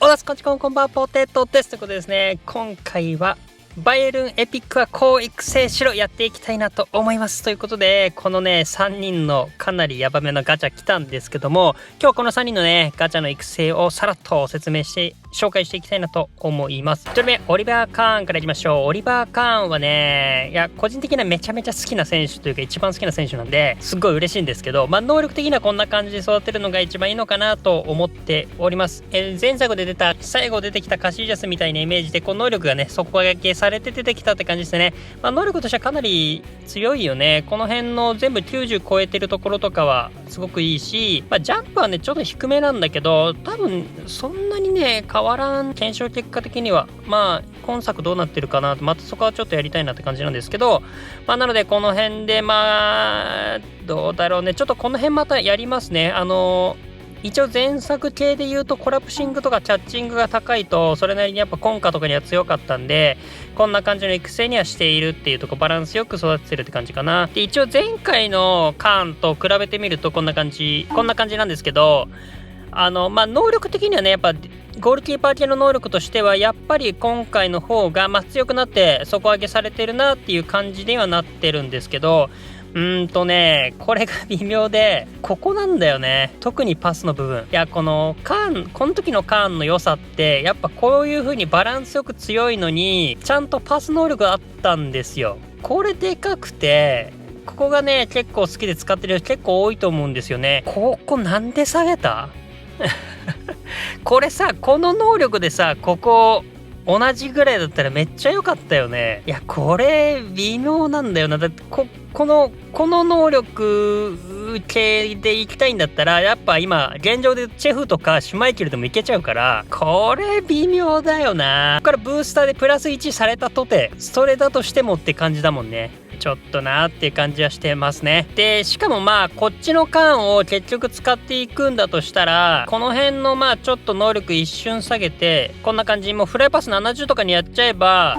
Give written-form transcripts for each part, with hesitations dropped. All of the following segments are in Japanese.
おだすこんちこんこんばんは、ポテトです。ということでですね、今回はバイエルンエピックは高育成しろやっていきたいなと思います。ということで、このね3人のかなりヤバめのガチャ来たんですけども、今日はこの3人のねガチャの育成をさらっと説明して紹介していきたいなと思います。1人目、オリバー・カーンからいきましょう。オリバー・カーンはね、いや個人的にはめちゃめちゃ好きな選手というか一番好きな選手なんで、すっごい嬉しいんですけど、能力的にはこんな感じで育てるのが一番いいのかなと思っております。前作で出た最後出てきたカシージャスみたいなイメージで、この能力がね底上げされて出てきたって感じですね。能力としてはかなり強いよね。この辺の全部90超えてるところとかはすごくいいし、ジャンプはねちょっと低めなんだけど、多分そんなにね変わらん。検証結果的には今作どうなってるかなと、またそこはちょっとやりたいなって感じなんですけど、なのでこの辺でどうだろうね、ちょっとこの辺またやりますね。一応前作系で言うとコラプシングとかキャッチングが高いとそれなりにやっぱ今回とかには強かったんで、こんな感じの育成にはしているっていうとこ、バランスよく育ててるって感じかな。で一応前回のカーンと比べてみるとこんな感じなんですけど、能力的にはねやっぱゴールキーパー系の能力としてはやっぱり今回の方が強くなって底上げされてるなっていう感じにはなってるんですけど、これが微妙で、ここなんだよね。特にパスの部分。いや、この時のカーンの良さって、やっぱこういう風にバランスよく強いのに、ちゃんとパス能力があったんですよ。これでかくて、ここがね、結構好きで使ってる人結構多いと思うんですよね。ここなんで下げたこれさ、この能力でさ、ここ、同じぐらいだったらめっちゃ良かったよね。いや、これ、微妙なんだよな。だって、この能力系でいきたいんだったら、やっぱ今、現状でチェフとかシュマイケルでもいけちゃうから、これ微妙だよな。ここからブースターでプラス1されたとて、それだとしてもって感じだもんね。ちょっとなーっていう感じはしてますね。で、しかもこっちのカーンを結局使っていくんだとしたら、この辺のちょっと能力一瞬下げて、こんな感じ、もうフライパス70とかにやっちゃえば、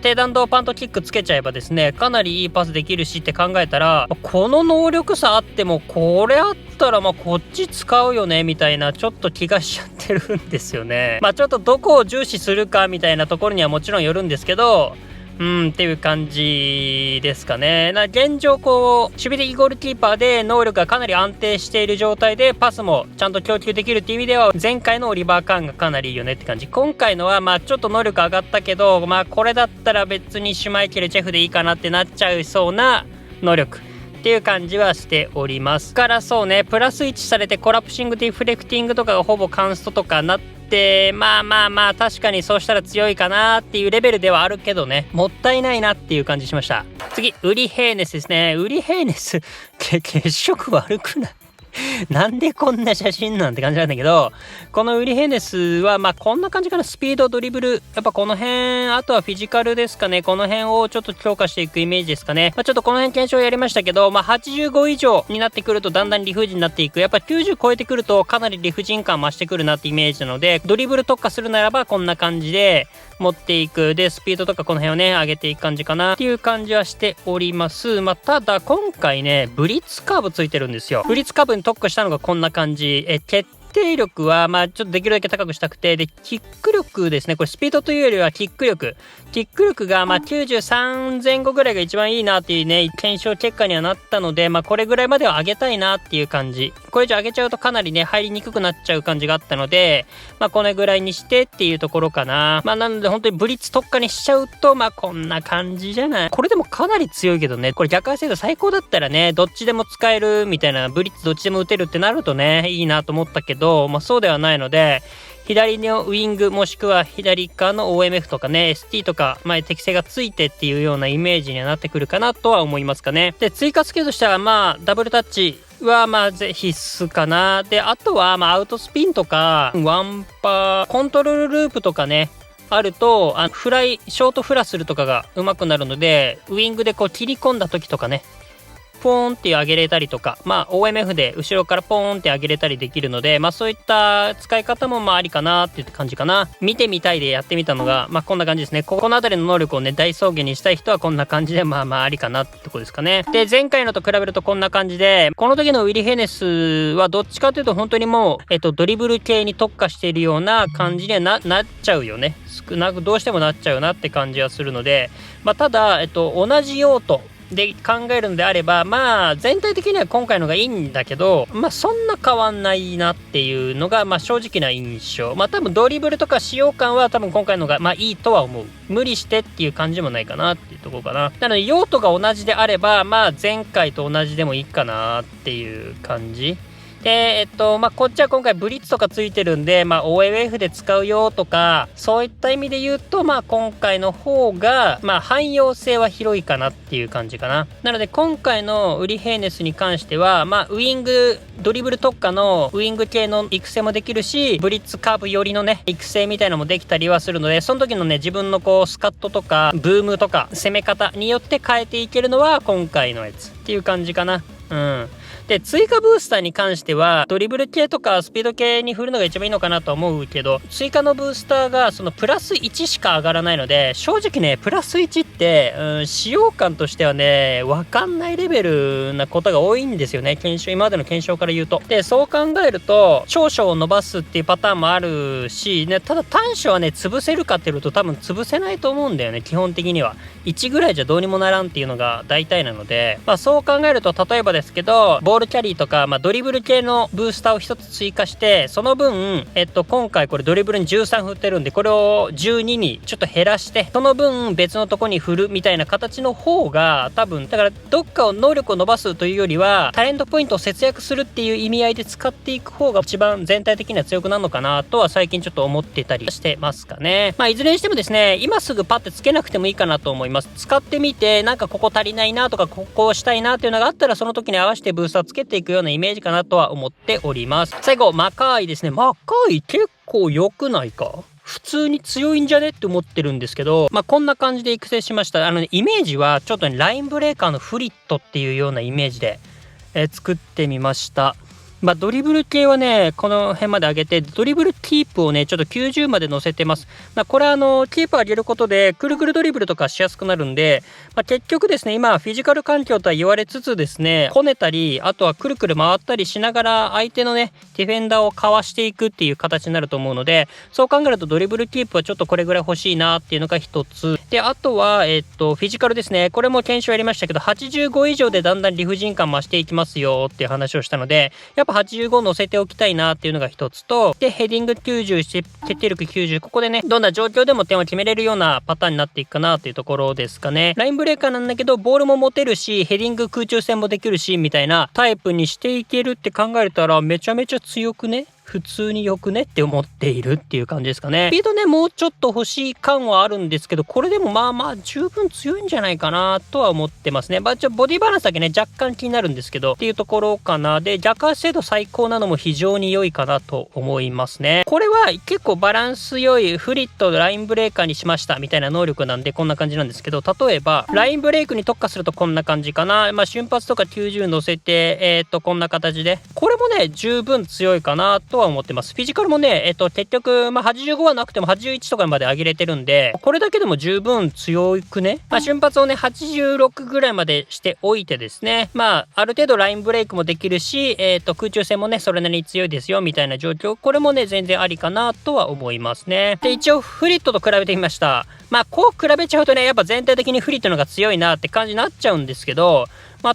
低弾道パントキックつけちゃえばですね、かなりいいパスできるしって考えたら、この能力差あっても、これあったらこっち使うよね、みたいな、ちょっと気がしちゃってるんですよね。ちょっとどこを重視するかみたいなところにはもちろんよるんですけど、っていう感じですかね。現状守備的ゴールキーパーで能力がかなり安定している状態でパスもちゃんと供給できるっていう意味では、前回のオリバー・カーンがかなりいいよねって感じ。今回のはちょっと能力上がったけど、これだったら別にシュマイケルチェフでいいかなってなっちゃいそうな能力っていう感じはしておりますからそうね、プラス1されてコラプシングディフレクティングとかがほぼカンストとかなって確かにそうしたら強いかなっていうレベルではあるけどね、もったいないなっていう感じしました。次、ウリヘーネスですね。ウリヘーネス血色悪くない？なんでこんな写真なんて感じなんだけど、このウリヘーネスはこんな感じかな。スピード、ドリブル、やっぱこの辺、あとはフィジカルですかね。この辺をちょっと強化していくイメージですかね。ちょっとこの辺検証やりましたけど、85以上になってくるとだんだん理不尽になっていく。やっぱ90超えてくるとかなり理不尽感増してくるなってイメージなので、ドリブル特化するならばこんな感じで持っていく。で、スピードとかこの辺をね、上げていく感じかなっていう感じはしております。ただ今回ね、ブリッツカーブついてるんですよ。ブリッツカーブに特化したのがこんな感じ。決定力はちょっとできるだけ高くしたくて、でキック力ですね。これスピードというよりはキック力が93前後ぐらいが一番いいなっていうね検証結果にはなったので、これぐらいまでは上げたいなっていう感じ。これ以上上げちゃうとかなりね入りにくくなっちゃう感じがあったので、これぐらいにしてっていうところかな。なので本当にブリッツ特化にしちゃうとこんな感じじゃない。これでもかなり強いけどね、これ逆回精度最高だったらねどっちでも使えるみたいな、ブリッツどっちでも打てるってなるとねいいなと思ったけど、そうではないので、左のウィングもしくは左側の OMF とかね ST とか適性がついてっていうようなイメージにはなってくるかなとは思いますかね。で追加スキルとしてはダブルタッチは必須かな。であとはアウトスピンとかワンパーコントロールループとかねあるとショートフラするとかが上手くなるので、ウィングで切り込んだ時とかねポーンって上げれたりとか、OMF で後ろからポーンって上げれたりできるので、そういった使い方もありかなっていう感じかな。見てみたいでやってみたのが、こんな感じですね。この辺りの能力をね、大草原にしたい人はこんな感じで、ありかなってとこですかね。で、前回のと比べるとこんな感じで、この時のウィリ・ヘネスはどっちかというと本当にもう、ドリブル系に特化しているような感じにはなっちゃうよね。少なくどうしてもなっちゃうなって感じはするので、ただ、同じ用途で考えるのであれば、全体的には今回のがいいんだけど、そんな変わんないなっていうのが、正直な印象。多分ドリブルとか使用感は多分今回のが、いいとは思う。無理してっていう感じもないかなっていうところかな。なので、用途が同じであれば、前回と同じでもいいかなっていう感じ。で、こっちは今回ブリッツとかついてるんで、OMF で使うよとか、そういった意味で言うと、今回の方が、汎用性は広いかなっていう感じかな。なので、今回のウリヘーネスに関しては、ウイング、ドリブル特化のウイング系の育成もできるし、ブリッツカーブ寄りのね、育成みたいなのもできたりはするので、その時のね、自分のスカットとか、ブームとか、攻め方によって変えていけるのは、今回のやつっていう感じかな。で、追加ブースターに関しては、ドリブル系とかスピード系に振るのが一番いいのかなと思うけど、追加のブースターがそのプラス1しか上がらないので、正直ね、プラス1って、使用感としてはね、わかんないレベルなことが多いんですよね。今までの検証から言うと。で、そう考えると、長所を伸ばすっていうパターンもあるし、ね、ただ短所はね、潰せるかっていうと多分潰せないと思うんだよね、基本的には。1ぐらいじゃどうにもならんっていうのが大体なので、そう考えると、例えばですけど、ボールキャリーとか、ドリブル系のブースターを1つ追加して、その分、今回これドリブルに13振ってるんで、これを12にちょっと減らして、その分別のとこに振るみたいな形の方が、多分、だからどっかを能力を伸ばすというよりは、タレントポイントを節約するっていう意味合いで使っていく方が一番全体的には強くなるのかなとは最近ちょっと思ってたりしてますかね。いずれにしてもですね、今すぐパッてつけなくてもいいかなと思います。使ってみて、なんかここ足りないなとか、ここをしたいなっていうのがあったら、その時に合わせてブースターつけていくようなイメージかなとは思っております。最後、マカーイですね。マカーイ結構良くないか？普通に強いんじゃねって思ってるんですけど、こんな感じで育成しました。イメージはちょっとね、ラインブレーカーのフリットっていうようなイメージで、作ってみました。ドリブル系はね、この辺まで上げて、ドリブルキープをね、ちょっと90まで乗せてます。これはキープ上げることで、くるくるドリブルとかしやすくなるんで、結局ですね、今、フィジカル環境とは言われつつですね、こねたり、あとはくるくる回ったりしながら、相手のね、ディフェンダーをかわしていくっていう形になると思うので、そう考えるとドリブルキープはちょっとこれぐらい欲しいなっていうのが一つ。で、あとは、フィジカルですね。これも検証やりましたけど、85以上でだんだん理不尽感増していきますよっていう話をしたので、やっぱ85乗せておきたいなっていうのが一つと、で、ヘディング90して、決定力90、ここでね、どんな状況でも点を決めれるようなパターンになっていくかなっていうところですかね。ラインブレーカーなんだけど、ボールも持てるし、ヘディング空中戦もできるし、みたいなタイプにしていけるって考えたら、めちゃめちゃ強くね？普通に良くねって思っているっていう感じですかね。スピードね、もうちょっと欲しい感はあるんですけど、これでも十分強いんじゃないかなとは思ってますね。ボディバランスだけね、若干気になるんですけど、っていうところかな。で、逆足精度最高なのも非常に良いかなと思いますね。これは結構バランス良いフリットラインブレーカーにしましたみたいな能力なんでこんな感じなんですけど、例えば、ラインブレイクに特化するとこんな感じかな。瞬発とか90乗せて、こんな形で。これもね、十分強いかなとは思ってます。フィジカルもね、結局、85はなくても81とかまで上げれてるんで、これだけでも十分強くね。瞬発をね、86ぐらいまでしておいてですね。ある程度ラインブレイクもできるし、空中戦もね、それなりに強いですよ、みたいな状況。これもね、全然ありかなとは思いますね。で、一応、フリットと比べてみました。こう比べちゃうとね、やっぱ全体的にフリットの方が強いなって感じになっちゃうんですけど、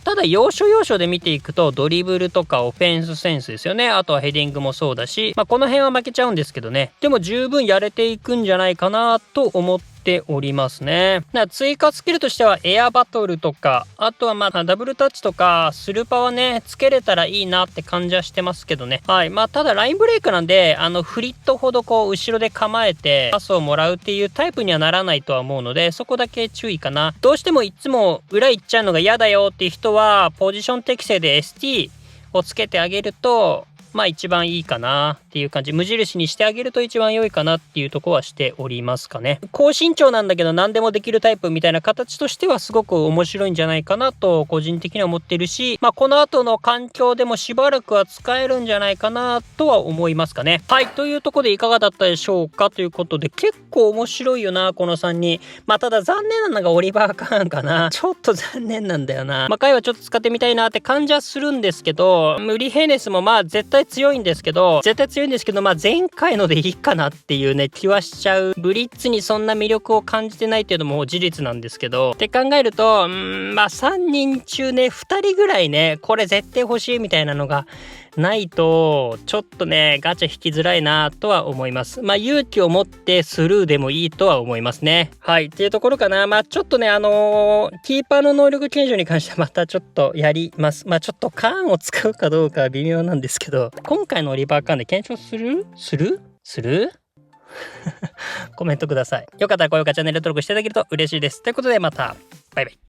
ただ要所要所で見ていくとドリブルとかオフェンスセンスですよね。あとはヘディングもそうだし、この辺は負けちゃうんですけどね。でも十分やれていくんじゃないかなと思っておりますね。追加スキルとしてはエアバトルとか、あとはダブルタッチとかスルーパはね、つけれたらいいなって感じはしてますけどね。はい。ただラインブレイクなんで、フリットほど後ろで構えてパスをもらうっていうタイプにはならないとは思うので、そこだけ注意かな。どうしてもいつも裏行っちゃうのが嫌だよっていう人は、ポジション適正で ST をつけてあげると、まあ一番いいかなっていう感じ。無印にしてあげると一番良いかなっていうとこはしておりますかね。高身長なんだけど何でもできるタイプみたいな形としてはすごく面白いんじゃないかなと個人的には思ってるし、まあこの後の環境でもしばらくは使えるんじゃないかなとは思いますかね。はい、というところでいかがだったでしょうかということで、結構面白いよな、この3人。まあただ残念なのがオリバー・カーンかな。ちょっと残念なんだよな。まあ回はちょっと使ってみたいなって感じはするんですけど、ウリヘネスもまあ絶対強いんですけど、まあ前回のでいいかなっていうね、気はしちゃう。ブリッツにそんな魅力を感じてないっていうのも事実なんですけど、って考えると、まあ3人中ね、2人ぐらいね、これ絶対欲しいみたいなのがないと、ちょっとね、ガチャ引きづらいなとは思います。まあ勇気を持ってスルーでもいいとは思いますね。はい、っていうところかな。まあちょっとね、キーパーの能力検証に関してはまたちょっとやります。まあちょっとカーンを使うかどうかは微妙なんですけど、今回のオリバーカーンで検証するコメントください。よかったら高評価、チャンネル登録していただけると嬉しいです。ということでまた、バイバイ。